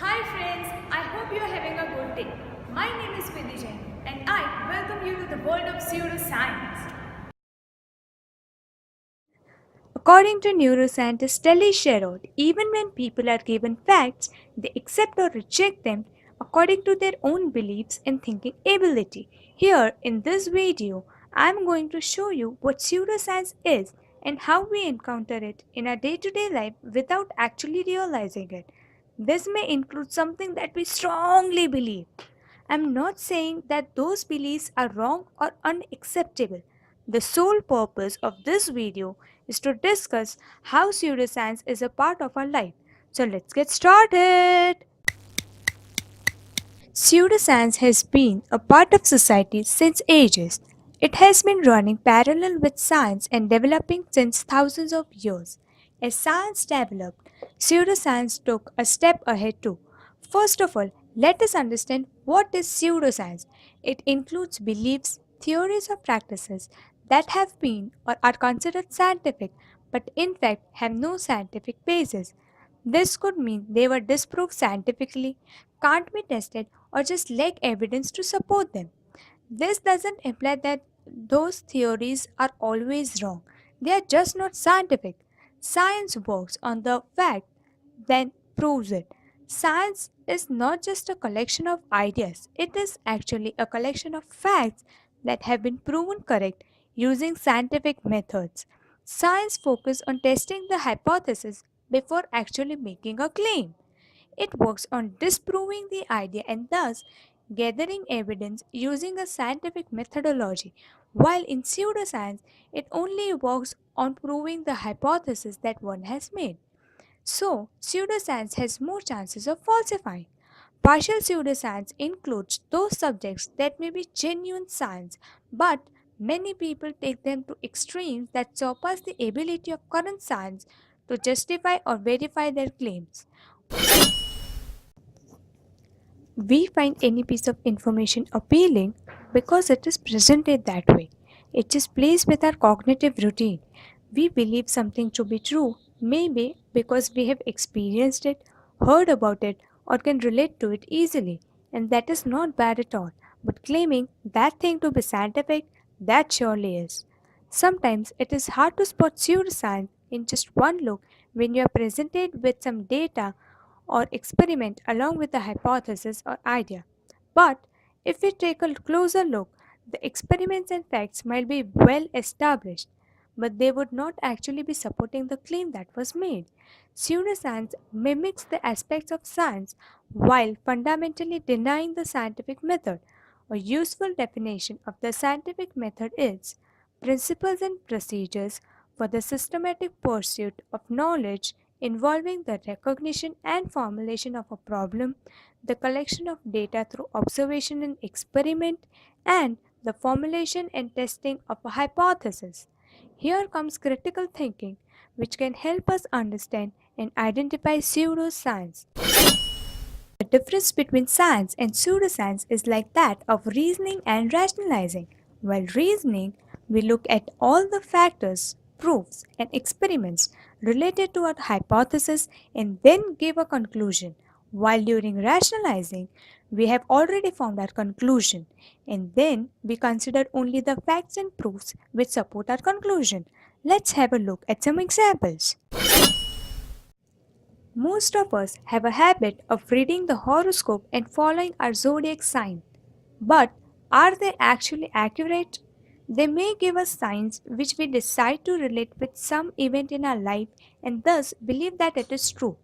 Hi friends, I hope you are having a good day. My name is Vidhi Jain and I welcome you to the world of pseudoscience. According to neuroscientist Telly Sherrod, even when people are given facts, they accept or reject them according to their own beliefs and thinking ability. Here in this video, I am going to show you what pseudoscience is and how we encounter it in our day-to-day life without actually realizing it. This may include something that we strongly believe. I'm not saying that those beliefs are wrong or unacceptable. The sole purpose of this video is to discuss how pseudoscience is a part of our life. So let's get started. Pseudoscience has been a part of society since ages. It has been running parallel with science and developing since thousands of years. As science developed, pseudoscience took a step ahead too. First of all, let us understand what is pseudoscience. It includes beliefs, theories, or practices that have been or are considered scientific but in fact have no scientific basis. This could mean they were disproved scientifically, can't be tested, or just lack evidence to support them. This doesn't imply that those theories are always wrong. They are just not scientific. Science works on the fact, then proves it. Science is not just a collection of ideas, it is actually a collection of facts that have been proven correct using scientific methods. Science focuses on testing the hypothesis before actually making a claim. It works on disproving the idea and thus gathering evidence using a scientific methodology, while in pseudoscience, it only works on proving the hypothesis that one has made. So, pseudoscience has more chances of falsifying. Partial pseudoscience includes those subjects that may be genuine science, but many people take them to extremes that surpass the ability of current science to justify or verify their claims. We find any piece of information appealing because it is presented that way. It is placed with our cognitive routine. We believe something to be true, maybe because we have experienced it, heard about it, or can relate to it easily. And that is not bad at all. But claiming that thing to be scientific, that surely is. Sometimes it is hard to spot pseudoscience in just one look when you are presented with some data or experiment along with the hypothesis or idea. But if we take a closer look, the experiments and facts might be well established, but they would not actually be supporting the claim that was made. Pseudoscience mimics the aspects of science while fundamentally denying the scientific method. A useful definition of the scientific method is principles and procedures for the systematic pursuit of knowledge involving the recognition and formulation of a problem, the collection of data through observation and experiment, and the formulation and testing of a hypothesis. Here comes critical thinking, which can help us understand and identify pseudoscience. The difference between science and pseudoscience is like that of reasoning and rationalizing. While reasoning, we look at all the factors, proofs, and experiments related to a hypothesis and then give a conclusion. While during rationalizing, we have already formed our conclusion and then we consider only the facts and proofs which support our conclusion. Let's have a look at some examples. Most of us have a habit of reading the horoscope and following our zodiac sign. But are they actually accurate? They may give us signs which we decide to relate with some event in our life and thus believe that it is true.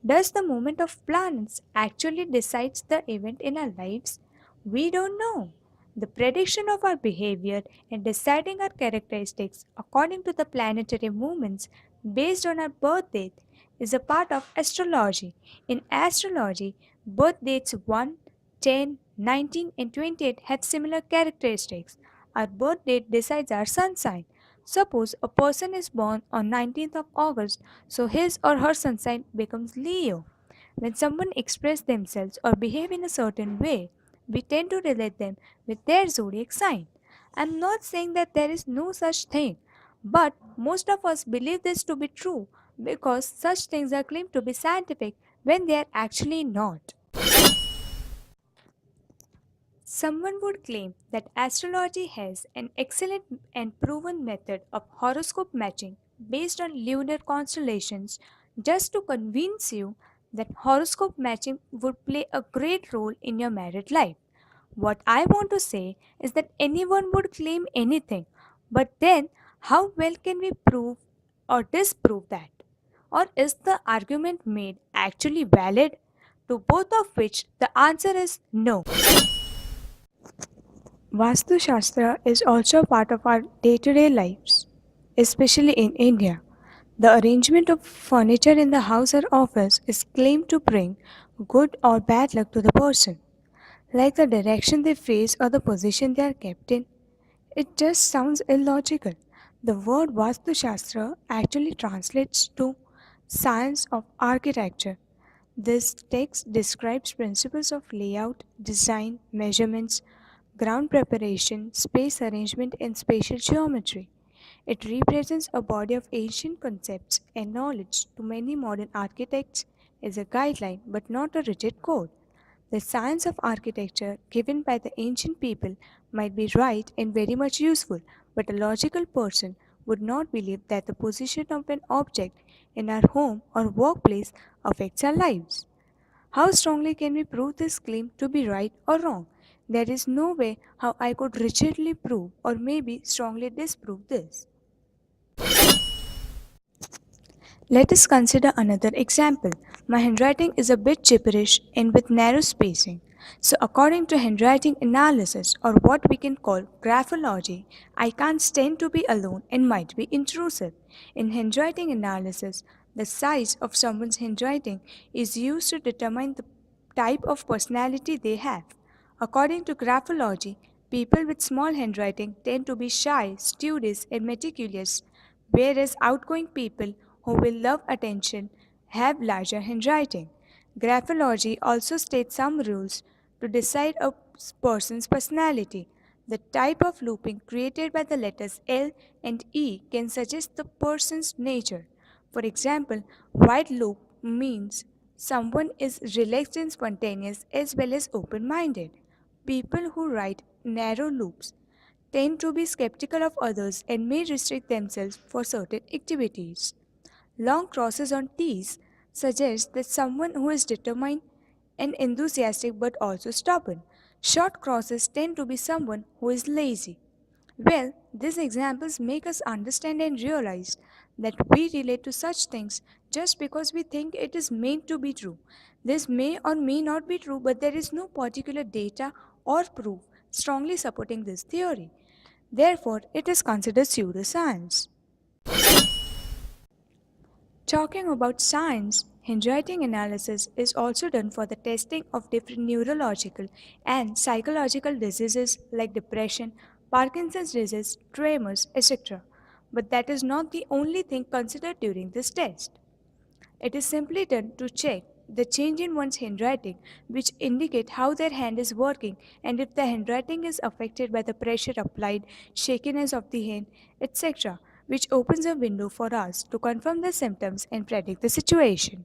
Does the movement of planets actually decides the event in our lives? We don't know. The prediction of our behavior and deciding our characteristics according to the planetary movements based on our birth date is a part of astrology. In astrology, birth dates 1, 10, 19, and 28 have similar characteristics. Our birth date decides our sun sign. Suppose a person is born on 19th of August, so his or her sun sign becomes Leo. When someone expresses themselves or behave in a certain way, we tend to relate them with their zodiac sign. I'm not saying that there is no such thing, but most of us believe this to be true because such things are claimed to be scientific when they are actually not. Someone would claim that astrology has an excellent and proven method of horoscope matching based on lunar constellations just to convince you that horoscope matching would play a great role in your married life. What I want to say is that anyone would claim anything, but then how well can we prove or disprove that? Or is the argument made actually valid? To both of which the answer is no. Vastu Shastra is also part of our day to day lives, especially in India. The arrangement of furniture in the house or office is claimed to bring good or bad luck to the person, like the direction they face or the position they are kept in. It just sounds illogical. The word Vastu Shastra actually translates to science of architecture. This text describes principles of layout, design, measurements, ground preparation, space arrangement, and spatial geometry. It represents a body of ancient concepts acknowledged to many modern architects as a guideline but not a rigid code. The science of architecture given by the ancient people might be right and very much useful, but a logical person would not believe that the position of an object in our home or workplace affects our lives. How strongly can we prove this claim to be right or wrong? There is no way how I could rigidly prove or maybe strongly disprove this. Let us consider another example. My handwriting is a bit gibberish and with narrow spacing. So, according to handwriting analysis, or what we can call graphology, I can't stand to be alone and might be intrusive. In handwriting analysis, the size of someone's handwriting is used to determine the type of personality they have. According to graphology, people with small handwriting tend to be shy, studious, and meticulous, whereas outgoing people who will love attention have larger handwriting. Graphology also states some rules to decide a person's personality. The type of looping created by the letters L and E can suggest the person's nature. For example, wide loop means someone is relaxed and spontaneous as well as open minded. People who write narrow loops tend to be skeptical of others and may restrict themselves for certain activities. Long crosses on T's suggest that someone who is determined and enthusiastic but also stubborn. Short crosses tend to be someone who is lazy. Well, these examples make us understand and realize that we relate to such things just because we think it is meant to be true. This may or may not be true, but there is no particular data or proof strongly supporting this theory. Therefore, it is considered pseudoscience. Talking about science, handwriting analysis is also done for the testing of different neurological and psychological diseases like depression, Parkinson's disease, tremors, etc. But that is not the only thing considered during this test. It is simply done to check the change in one's handwriting, which indicate how their hand is working and if the handwriting is affected by the pressure applied, shakiness of the hand, etc., which opens a window for us to confirm the symptoms and predict the situation.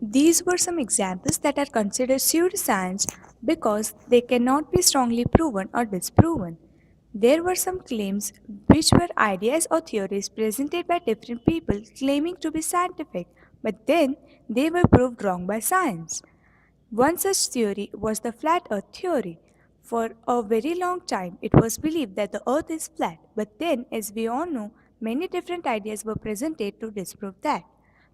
These were some examples that are considered pseudoscience because they cannot be strongly proven or disproven. There were some claims which were ideas or theories presented by different people claiming to be scientific, but then they were proved wrong by science. One such theory was the flat earth theory. For a very long time, it was believed that the earth is flat, but then, as we all know, many different ideas were presented to disprove that.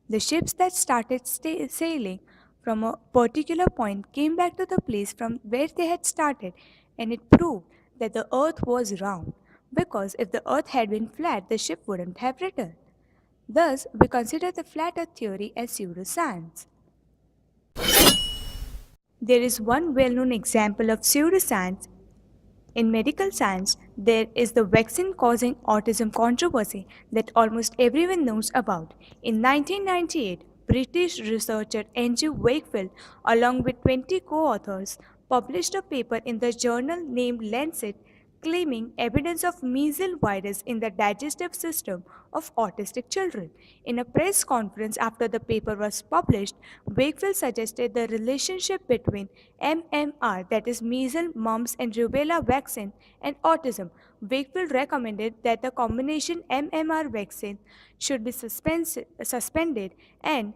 The ships that started sailing from a particular point came back to the place from where they had started, and it proved that the earth was round, because if the earth had been flat, the ship wouldn't have returned. Thus, we consider the flat earth theory as pseudoscience. There is one well known example of pseudoscience in medical science. There is the vaccine causing autism controversy that almost everyone knows about. In 1998, British researcher Andrew Wakefield, along with 20 co authors, published a paper in the journal named Lancet claiming evidence of measles virus in the digestive system of autistic children. In a press conference after the paper was published, Wakefield suggested the relationship between MMR, that is measles, mumps, and rubella vaccine, and autism. Wakefield recommended that the combination MMR vaccine should be suspended and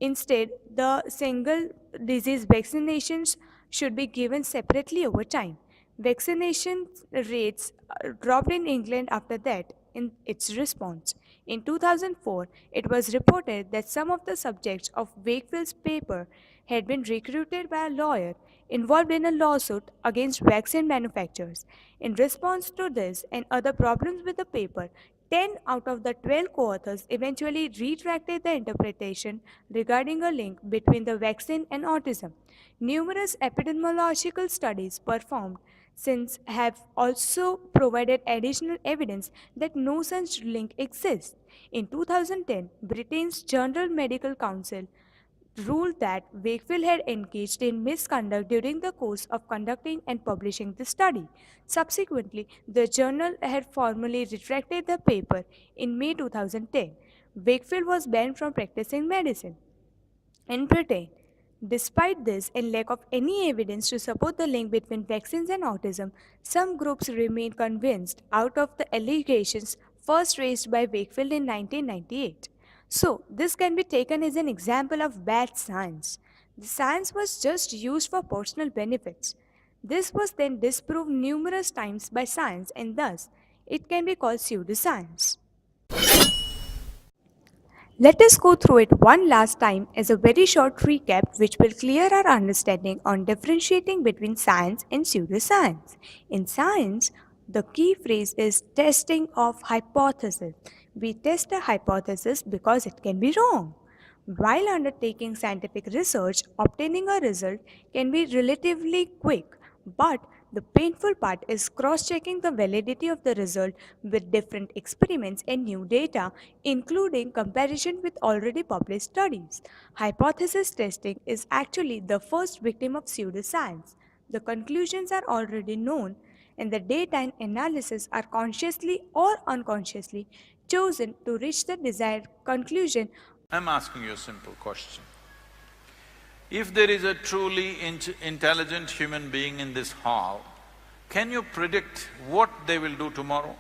instead, the single disease vaccinations should be given separately over time. Vaccination rates dropped in England after that in its response. In 2004, it was reported that some of the subjects of Wakefield's paper had been recruited by a lawyer involved in a lawsuit against vaccine manufacturers. In response to this and other problems with the paper, 10 out of the 12 co-authors eventually retracted the interpretation regarding a link between the vaccine and autism. Numerous epidemiological studies performed since have also provided additional evidence that no such link exists. In 2010, Britain's General Medical Council ruled that Wakefield had engaged in misconduct during the course of conducting and publishing the study. Subsequently, the journal had formally retracted the paper in May 2010. Wakefield was banned from practicing medicine. In Britain, despite this and lack of any evidence to support the link between vaccines and autism, some groups remain convinced out of the allegations first raised by Wakefield in 1998. So, this can be taken as an example of bad science. The science was just used for personal benefits. This was then disproved numerous times by science, and thus it can be called pseudoscience. Let us go through it one last time as a very short recap which will clear our understanding on differentiating between science and pseudoscience. In science, the key phrase is testing of hypothesis. We test a hypothesis because it can be wrong. While undertaking scientific research, obtaining a result can be relatively quick, but the painful part is cross-checking the validity of the result with different experiments and new data, including comparison with already published studies. Hypothesis testing is actually the first victim of pseudoscience. The conclusions are already known, and the data and analysis are consciously or unconsciously chosen to reach the desired conclusion. I'm asking you a simple question. If there is a truly intelligent human being in this hall, can you predict what they will do tomorrow?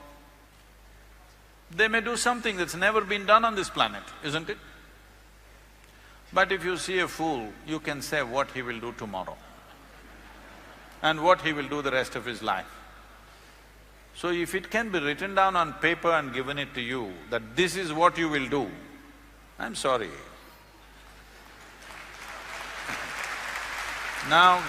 They may do something that's never been done on this planet, isn't it? But if you see a fool, you can say what he will do tomorrow and what he will do the rest of his life. So if it can be written down on paper and given it to you that this is what you will do, I'm sorry. Now,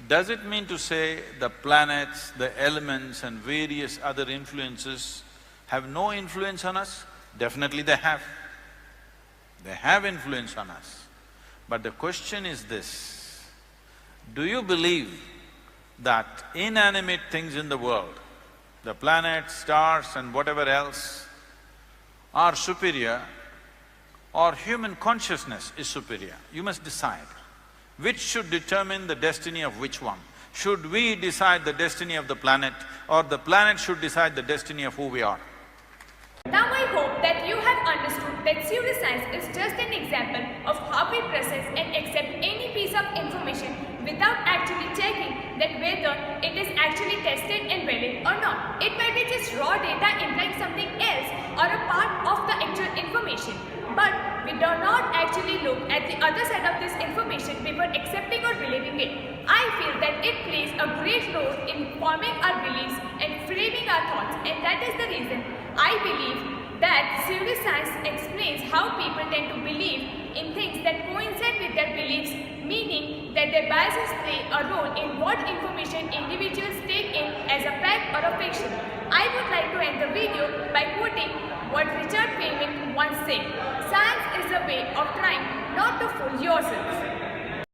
does it mean to say the planets, the elements and various other influences have no influence on us? Definitely they have. They have influence on us. But the question is this: do you believe that inanimate things in the world, the planets, stars and whatever else, are superior or human consciousness is superior? You must decide. Which should determine the destiny of which one? Should we decide the destiny of the planet, or the planet should decide the destiny of who we are? Now I hope that you have understood that pseudoscience is just an example of how we process and accept any piece of information without actually checking that whether it is actually tested and valid or not. It might be just raw data implying something else or a part of the actual information. But we do not actually look at the other side of this information before accepting or believing it. I feel that it plays a great role in forming our beliefs and framing our thoughts, and that is the reason I believe that pseudoscience explains how people tend to believe in things that coincide with their beliefs, meaning that their biases play a role in what information individuals take in as a fact or a fiction. I would like to end the video by quoting what Richard Feynman once said: "Science is a way of trying not to fool yourself."